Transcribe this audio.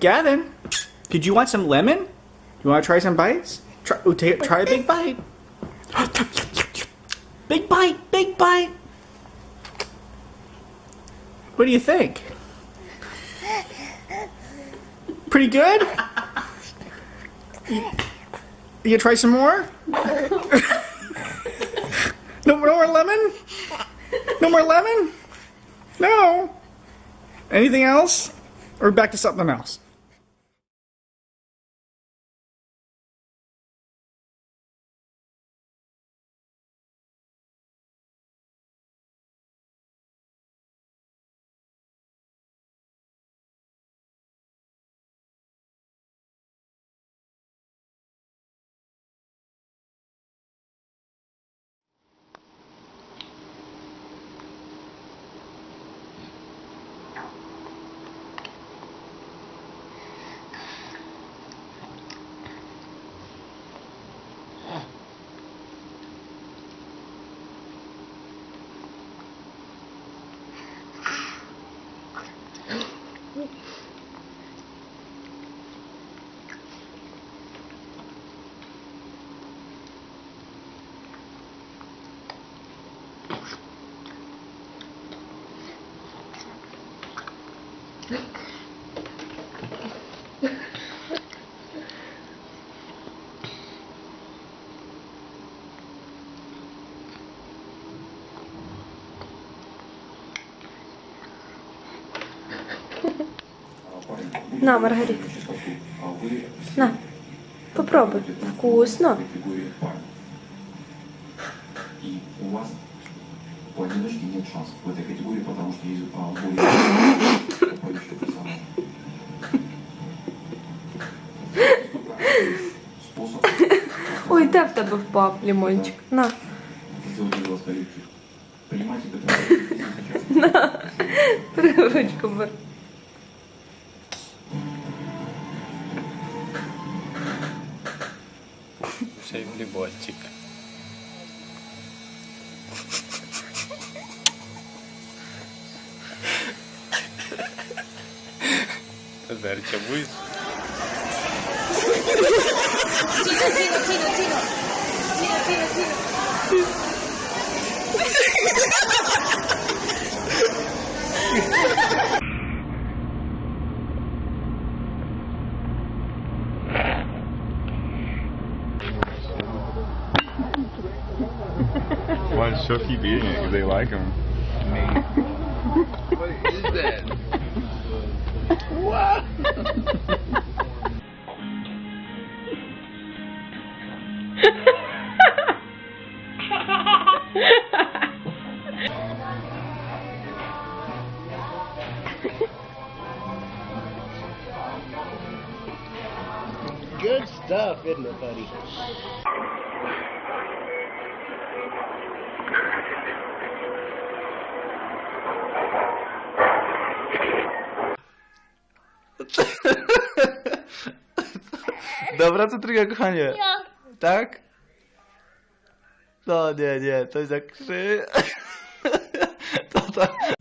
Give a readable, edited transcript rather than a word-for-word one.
Gavin, did you want some lemon? You want to try some bites? Try a big bite. Big bite, big bite. What do you think? Pretty good? You try some more? No more lemon? No more lemon? No. Anything else? Or back to something else? На, Маргарита. На, попробуй. Вкусно. И у вас у одиночки нет шансов в этой категории, потому что есть более поющие персонажи. Способ. Ой, де в тебе впав лимончик? На. Сделать из вас коллектив. Понимаете, это На. Ручку бери. Ще й лимончик. Зарча будешь? Why does Show keep eating it? Because they like him. What is that? What? Good stuff, isn't it, buddy? Dobra, co druga, kochanie? Tak? No nie, to jest jak krzy... To